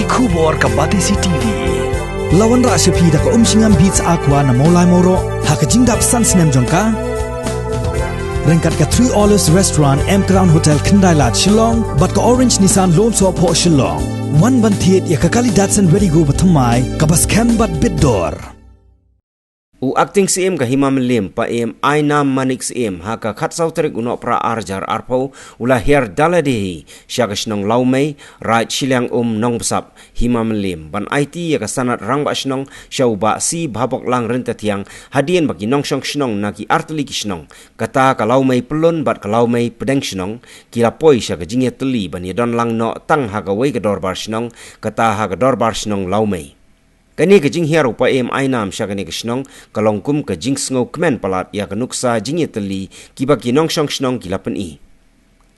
Kubor ka Batisi TV. Lawan ra sepi da ka singam beats aqua na molai moro ha ka jingdap sunsnem jongka. Rengkat ka 3 Olives Restaurant M Crown Hotel Kendai Lat Shillong bat ka Orange Nissan Lone So Po Shillong. One bantiet ya ka kali Datsun Ready Go batamai ka bas bat bidor. U acting CM ka himam lim pa em aina manik CM ha ka khat sautrik uno pra arjar arpo ula her daladi sya ka snong laumei right silang nong besap himam lim ban IT ya ka sanat rang ba snong syau ba si bhabok lang renta tiang hadien bagi nong syong snong naki artli ki snong kata ka laumei pelun bat ka laumei pedeng snong kila poi sya ka jingya teli ban ya don lang no tang ha ka wei ka dorbar snong kata ha ka dorbar snong laumei kani ka jing hiar upa em ainam sya kani ka snong kalong kum ka jing sngo kmen palat ya ka nuksa jing yeteli kiba kinong syong snong kilapen i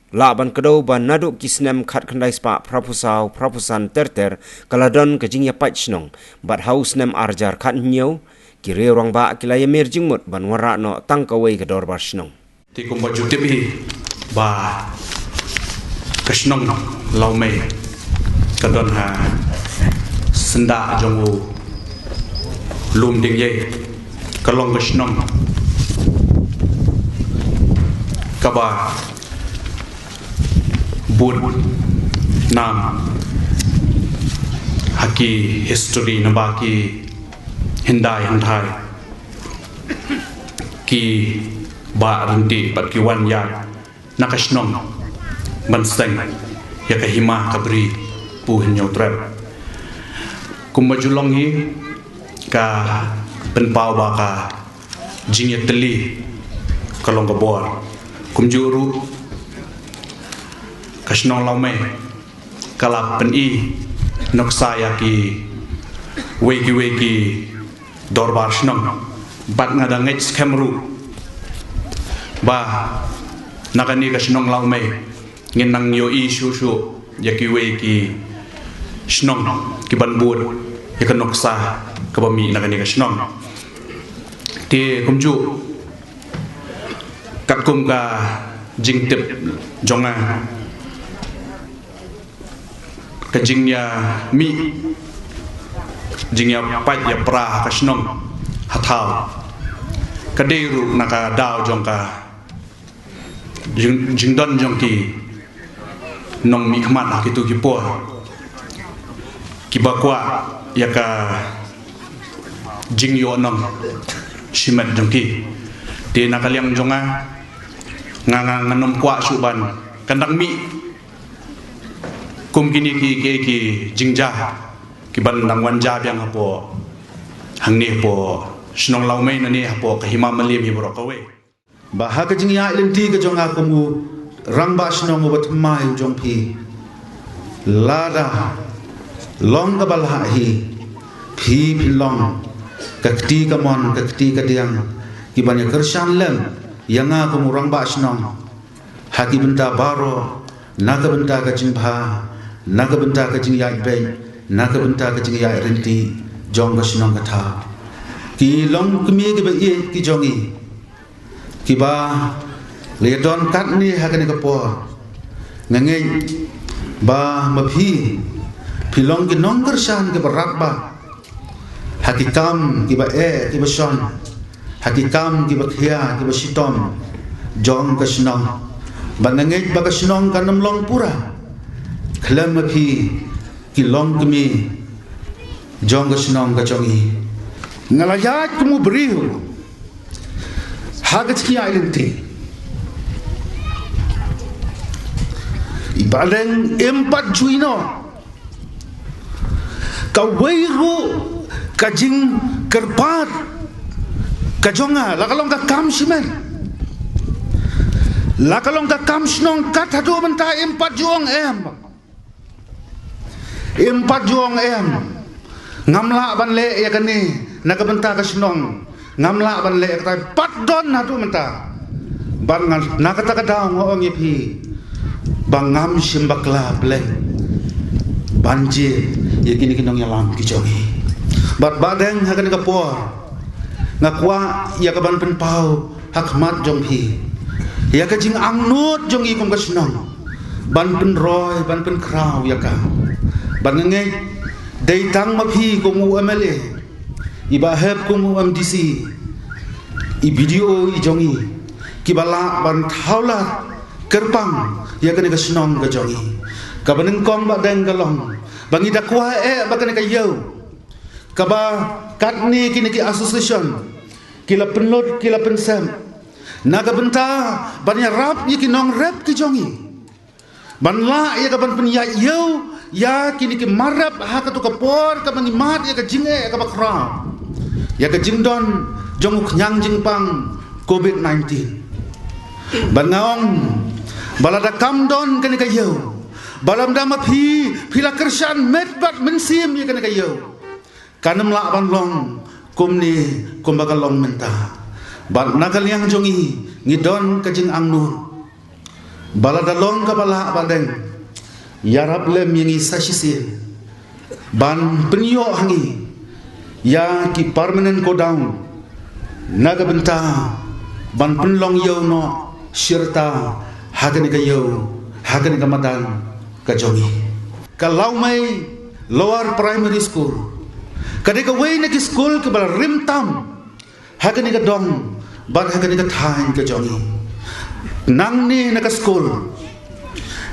la ban kado ban nadu kisnem khat khandai spa prapusan terter kaladon ka jing ya pach snong bat haus nem arjar khat nyau ki re rong ba kilaya mer jing mut ban wara no tang ka wei ka dor bar snong ti kum ba jutip hi ba ka snong laumei kadon ha senda jongu lum ding ye kalong gashnong kaba bud nam haki history nabaki hindai ki ba renti bat ki wan ya nakashnong banseng ya ka hima kabri pu hinyo trap kumbajulong hi ka penpau ba ka jingye teli kalong ka bor kumjuru kasnong laume kala pen i noksa ya ki weki dorbar snong bat ngada ngej skemru ba nakani kasnong laume nginang yo i shu ya ki weki snong ki ban bud ya kan noksa ka bami na kani ka snong ti kumju kat kum ka jing tip jonga ka jing ya mi jing ya pat ya pra ka snong hathau ka deru na ka daw jongka jing don jongki nong mi khmat ki tu ki po kibakwa yaka jingyo nong shimet jongki te nakaliang jonga nganga nganom kwa suban kandang mi kum kini ki jingja kiban nang wanja biang hapo hangni po snong laumei nani hapo kahima malim hi bro kawe bahag jingya ilenti ka jonga kumu rangba snong obat mai jongpi lada long ka balha hi phi long kakti ka mon kakti ka diang ki banya kersan lem yanga ko murang ba snong haki benta baro naga benta ka jingpha naga benta ka jing yai be naga benta ka jing yai renti jong ka snong ka tha ki long kmi ki ba ye ki jongi ki ba le don kat ni hakani ka po ngenge ba maphi pilong ki nong kersan ki berat ba hakikam ki ba ki ba son hakikam ki ba khia ki ba sitom jong ka snong banangej ba ka snong ka namlong pura khlam ki long kmi jong ka snong ka chongi ngalayat kumu brihu hagat ki ailenti ibaleng 4 juino kawairu kajing kerpat kajonga lakalong ka kam simen lakalong ka kam snong kat hadu benta 4 juong ngamla ban le ya kani nakabenta ka snong ngamla ban le ka pat don hadu benta ban nakata ka daw ngong ipi bangam simbakla bleng banjir ya kini kinong yalam kijongi bat badeng hakan kapor ngakwa ya kaban penpau hakmat jongpi ya kajing angnut jongi kum kasnong ban pen roy ban pen kraw ya ka ban ngenge Datang mapi kumu MLA, iba heb kumu MDC, i video i jongi, kibala ban thaulat kerpang ya kene kesenong ke jongi, kabaneng kong ba deng galong, bangi dakwa ba kene ke yau, kaba katni kini ki association, kila penlot kila pensem, naga benta bannya rap ya kinong rap ke jongi, ban la ya kaban penya yau. Ya kini ke marap ha ka tu kapor ka bangi mat ya ka jinge ka bakra ya ka jingdon jonguk nyang jingpang COVID-19 bangaong balada kamdon kani ka yo balam dama pila kersan medbat mensim ya kani ka yo kanem la ban long kumni kumbakalong menta ban nakal yang jongi ngidon ka jing angnur balada long ka bala badeng yarap lem yang isasin ban penyo hangi ya ki permanent go down naga benta ban penlong yo no syirta hagan ga yo hagan ga madan ka jongi kalau mai lower primary school kadika way na ki school ke bal rimtam hagan ga dong ban hagan ga thain ka jongi nang ni na ka school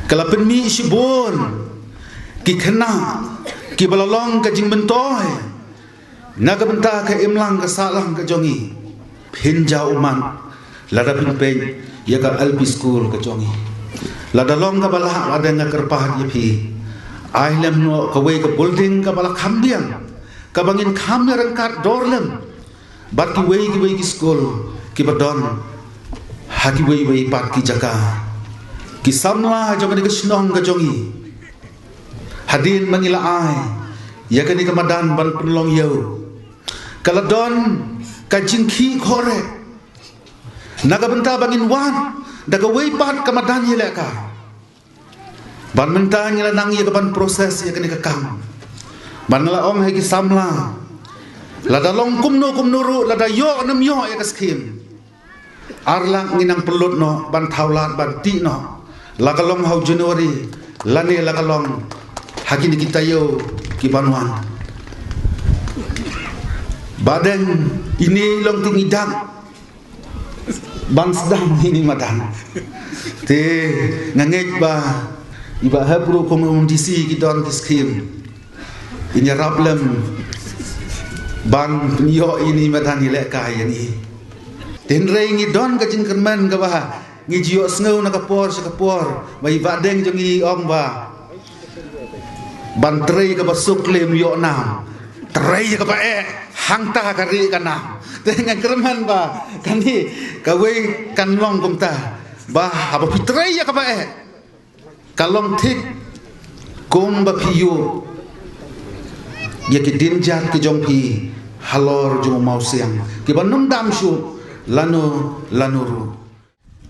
kalau penmi sibon ki kena ki balalong ka jing bentoy naga benta ka imlang ka salang ka jongi pinja uman lada pinpen ya ka LP school ka jongi lada long ka bala ada nga kerpah ya pi ailem no ka way ka building ka bala kambiang ka bangin kamera kat dorlem bat ki way ki school ki badon haki way pat ki jaka kisamla jong ni kesnong ka jongi hadin mangila ai ya kani kamadan ban penlong yo kaladon ka jingki khore naga benta bangin wan daga way pat kamadan yele ka ban menta ngila nang ya ban proses ya kani ka kam ban la om he kisamla lada long kumno ru lada yo nam yo ya kaskim arlang nginang pelut no ban thaulat ban ti no lakalong hau Januari lane lakalong hakini kita yo kibanuan badan ini long tingidang ban sedang ini madan te ngangek ba iba habru komundisi kidon kiskim ini problem ban penyo ini madan ilek kaya ni ten rei don kajing kerman ka ba ngi jiyo sneu na kapor bai vadeng jongi ong ba ban trei ka basuk lem yo nam trei ka ba hangta ka ri kana tengan kerman ba kani ka we kan long kumta ba apa pitrei ka ba kalong thik kom ba piyo ya ke dinjar ke jongpi halor jong mausiang ke banum dam shu lanuru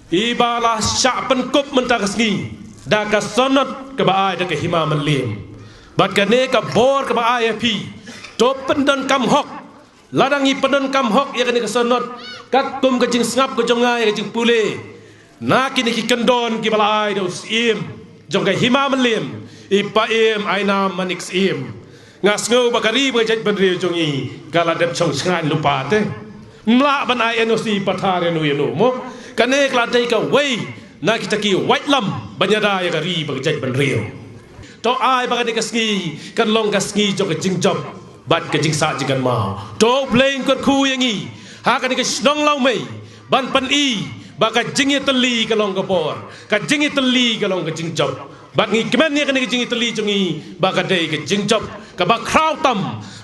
Ibalah syak penkup mentakasngi daka sonot ke baai daka hima melim bat kane ka bor ke baai pi to pendon kam hok ladangi pendon kam hok ya kane ka sonot kat kum ke jing ngap ke jongai ke jing pule na kini ki kendon ki balai dos im jong ka hima melim ipa im aina manix im ngas ngau bakari ba jaj bandri jongi kala dep chong ngan lupa te mla ban ai enosi pathare no yeno mo kane kladai ka way na kita ki white lam banyada ya kari bagjaj ban rio to ai bagane ka ski kan long ka ski jo ka jing job bat ka jing sa jigan ma to playing kot khu yangi ha kane ka snong lau mai ban pan i ba ka jing ye tali ka long ka bor ka jing ye tali ka long ka jing job bat ngi kemen ne kane ka jing ye tali jongi ba ka dei ka jing job ka ba kraw tam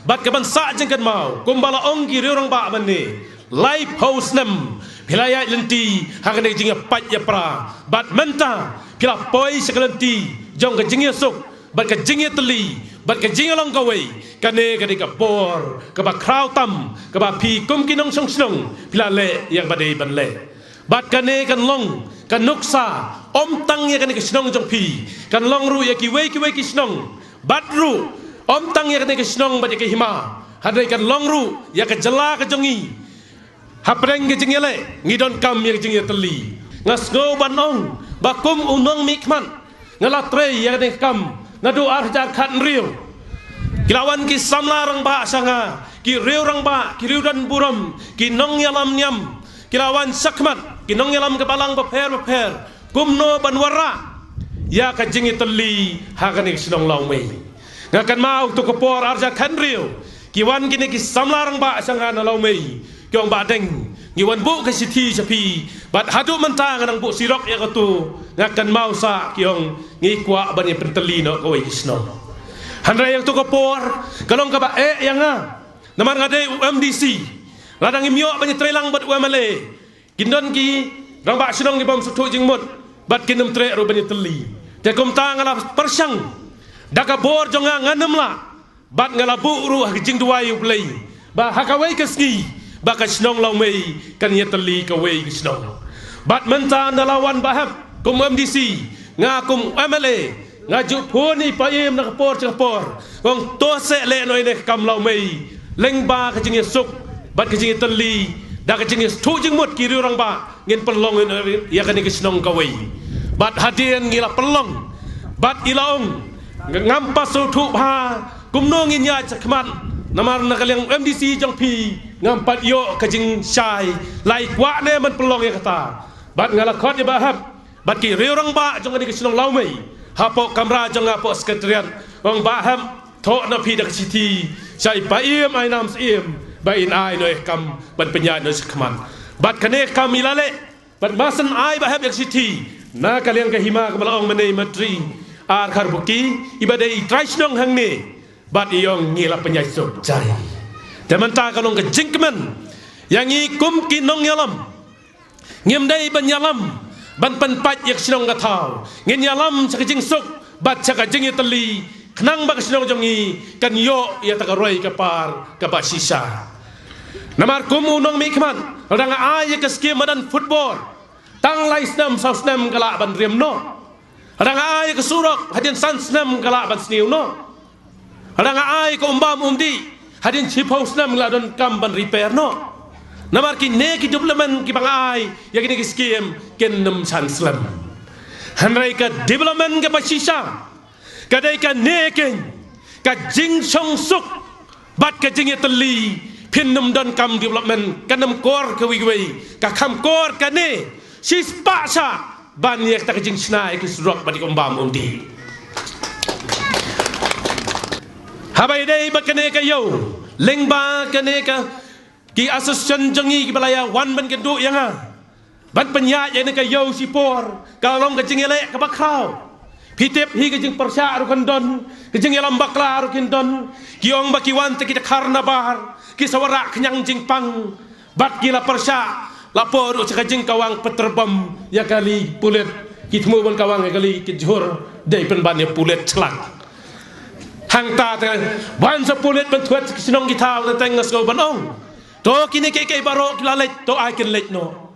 bat ka ban sa jing kan mau kumbala ong ki rio rang ba man ne life house nam Pilaya lenti hakane jinga pat ya pra bat menta pila poi sekalenti jong ka jinga sok bat ka jinga teli bat ka jinga long ka wei kane ka ka bor ka ba kraw tam ka ba pi kum kinong song snong pila le yang badai ban le bat kane kan long kan noksa om tang ya kane ka snong jong pi kan long ru ya ki wei ki snong bat ru om tang ya kane ka snong bat ya ka hima hadai kan long ru ya ka jela ka jongi hapreng ke jingele ngidon kam yang jingye teli ngas go banong bakum unong mikman ngala trei ya de kam ngadu arjar khat riu Kilawan ki samla rang ba sanga, ki riu rang ba, ki riu dan buram, ki nong yalam nyam, kilawan sakmat, ki nong yalam kebalang beper, kumno banwara, ya ka jingi teli hakanik sinong lau mei. Ngakan mau tu kepor arja kan riu, kiwan kini ki samla rang ba sanga na lau mei, kiong ba deng, kiwan bu ke siti sapi, bat hadu mentang nang bu sirok ya katu, ngakan mau sa kiong ngikwa bani penteli no kowe kisno. Handra yang tu kapor, kalong kaba yang namar ngade UMDC, ladang imyo banyak trelang buat UMLA, kindon ki rang ba sinong ki bom sutu jingmut, bat kinum tre ro banyak teli, te kum tang ngala persang, daka bor jonga nganem la, bat ngala bu ru jing duai uplay, ba hakawai keski, ba ka sinong lau mei kan ye teli kawai sinong, bat mentang dalawan bahap kum UMDC, ngakum UMLA. Ngaju puni paim nak por cakapor, kong tose le noi ne kam lau mei, leng ba kecing suk, bat kecing teli, dah kecing tu jeng mut kiri orang ba, ngin pelong ya kan ikisnong kawai, bat hadian gila pelong, bat ilaong, ngampas sutu ha, kumno ngin ya cakmat, namar nak yang MDC jong pi, ngampat yo kecing syai, lai kuat ne man pelong ya kata, bat ngalakot ya bahap, bat kiri orang ba jong ikisnong lau mei. Hapok kamera jangan hapok sekretariat orang baham tok na pi dak siti sai baim ai nam sim bain ai noi kam ban penyan noi sekman bat kane kam ilale bat masan ai baham dak siti na kalian ke hima ke balong menei matri ar karbuki ibadai traisnong hang ne bat iong ngila penyai sok jai temanta kalong ke jingkeman yang ikum kinong yalam ngim dai ban yalam ban penpat yak sinong gatau ngin yalam sakajing sok bat sakajing teli kenang bak sinong jongi kan yo ya takaroi kapar ka basisa namar kumu nong mikman radang ay ka skim madan football tang lai snam sau snam kala ban riem no radang ay ka surok hadin san snam kala ban sniu no radang ay ka umbam umdi hadin chipau snam kala don kam ban repair no namar ki ne ki development ki bangai ya ki skim ken nam san slam hanrai ka development ke pasisa kadai ka ne ken ka jing song suk bat ka jing teli pin nam don kam development ka nam kor ka wi ka kam kor ka ne sis pa sa ban yak ta ka jing snai ki surok bat ki umbam undi habai dai bat ka ne ka yo lengba ka ne ka ki asosian jengi ki balaya wan ban keduk yang ban penyak yang ka yo sipor kalong ka jingele ka bakrau pitep hi ka jing persya ru kandon ka jing yalam bakla ru kindon ki ong baki wan te kita karna bar ki sawara kenyang jing pang bat ki la persya lapor ka jing kawang peterbam ya kali pulet ki temu ban kawang ya kali ki jhur dei pen ban ya pulet celak hang ta te ban sa pulet ban thuat sinong ki thau te tengas go ban ong to kini ke barok lalet to akin let no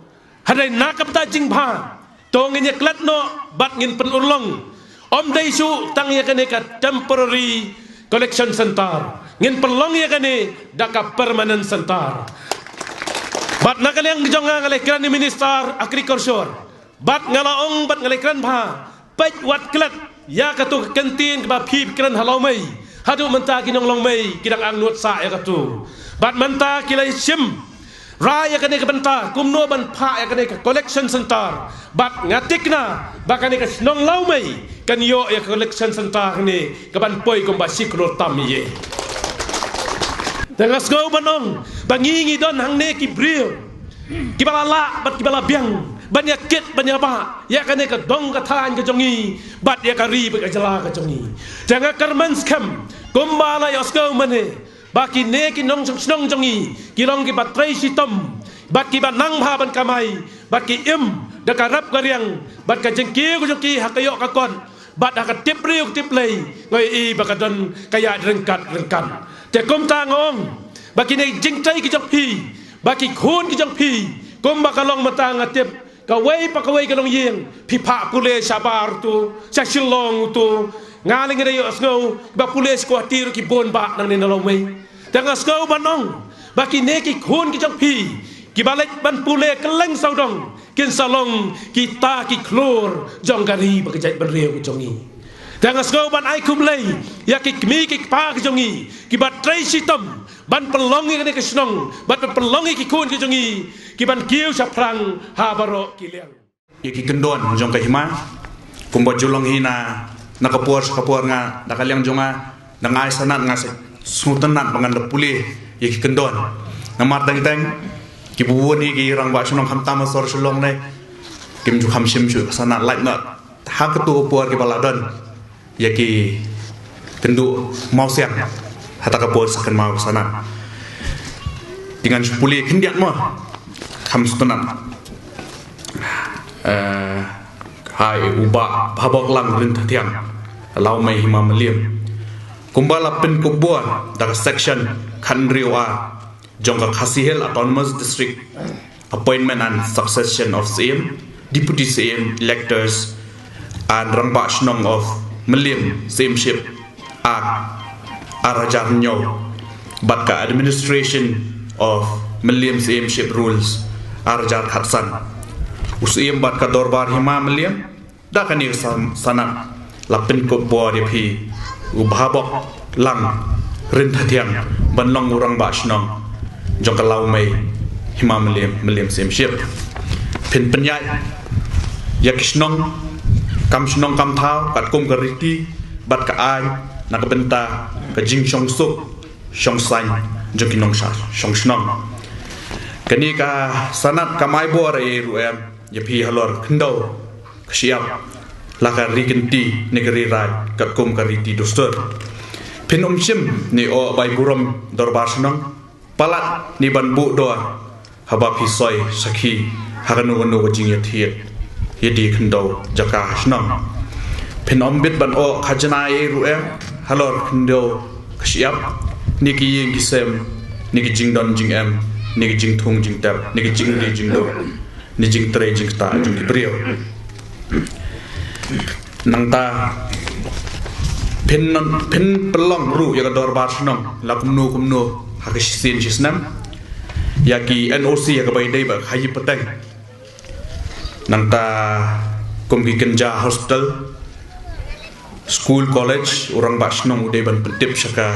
hadai nakap ta jing bha to ngin klat no bat ngin pen urlong om dai su tang ya kane ka temporary collection center ngin pelong ya kane daka permanent center bat nakaliang jonga ngale kran minister agriculture bat ngalaong bat ngale kran bha pet wat klat ya ka tu kantin ka phip kran halau mai hadu menta kinong long mai kidang ang nuat sa ya ka tu bat menta kilai sim raya kane ka benta kumno ban pha ya kane ka collection center bat ngatikna bakane ka snong lau mai kan yo ya collection center ni ka ban poi kom basi kro tam ye tengas go banong bangingi don hang ne ki brio ki balala bat ki bala biang banyak ket banyak ba ya kane ka dong ka than ka jongi bat ya ka ri ka jala ka jongi jangan karman skam kumbala yosko mane baki ne ki nong snong jongi kilong ki batrai sitom bat ki banang bha ban kamai bat ki im da karap gariang bat ka jengki ko joki hakayo ka kon bat ka tip riu tip lei ngoi i bakadon kaya rengkan te kom tangong baki ne jingtai ki jok pi baki khun ki jok pi kom bakalong matang atip kawai pa kawai kalong yeng pipa pule sabar tu sasilong tu ngaling re yo snow ba pulis ko tir ki bon ba nang ni nalong mai tanga snow banong baki ne ki khun ki jong pi ki balek ban pule keleng saudong kin salong kita ki klor jong gari ba kejai ban reu ki jongi Jangan sengau ban ai kum lei ya ki kmi ki pa ki jongi ki bat trai sitom ban pelongi ke senong bat pelongi ki kun ki jongi ki ban kiu saprang ha baro ki liang Yaki kendon jong ka hima kumbot julong hina nakapur nga nakaliang jonga nangai sanat ngase sultanat pangan pulih yaki kendon namar dang tang ki buwon ki rang ba sunong kham tam sor sulong ne kim ju kham sim chu sanat like not ha ka tu puar ki baladon yaki kendu mau siang hata ka puar sakan mau sanat dengan pulih kendiat mo kham sultanat hai uba babok lang rin tiang lau mai hima meliam kumbala pen kubua daga section khandriwa jongka khasihel autonomous district appointment and succession of CM deputy CM electors and rangba shnong of meliam CM ship arajar nyo batka administration of meliam CM ship rules arajar khatsan usiam bat ka dorbar hima meliam da kanir sanat lapin ko bori phi ubhabok lang rin thatiang banlong urang ba shnong jong ka lau mai hima meliam sem ship pin penyai yak shnong kam thau kat kum ka riti bat ka ai na ka benta ka jing shong suk shong sai jong kinong sha shong shnong kani ka sanat kamai bor e ruem ya phi halor khndo khsiap laka rikinti negeri rai kakum kariti dostor phin chim ni o bai buram dorbar snong palat ni ban bu do haba phi soi sakhi haganu no jing ya thiet yedi khndo jaka snong phin bit ban o khajna e ruem halor khndo khsiap ni ki yeng ki sem ni ki jing don jing em ni ki jing thung jing tar ni ki jing ri jing do ni jing tre jing ta jing brio nang ta pen pelong ru ya dor bar snong la kumno ha ka sin jisnam ya ki NOC ya ka bai dei ba khayi patang nang ta kum ki kenja hospital school college orang ba snong dei ban pentip saka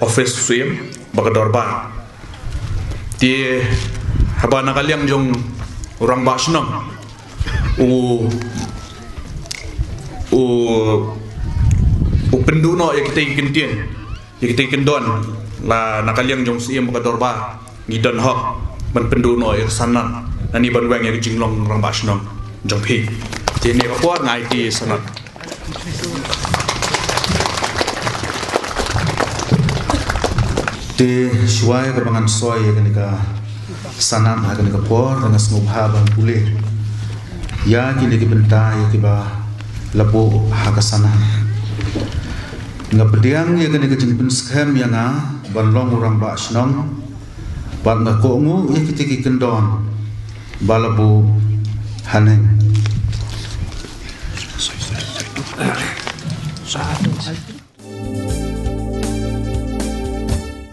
office suim ba ka dor bar ti haba nakaliang jong orang ba snong u penduno ya kita ikin tien ya kita ikin don la nakaliang jong siem ka dorba ngidon hok ban penduno ya sanan nani ban weng ya jinglong orang ba snong jong phi ti ne ka por ngai ti sanat te shuai ka bangan soy ya ka sanam ha ka por dengan smubha ban pulih ya kini ki benta ya ki ba labo ha ka sanam ngapediang ya kini ka jingpin skam ya na ban long urang ba snong ban na ko ngu ya ki kendon balabu haneng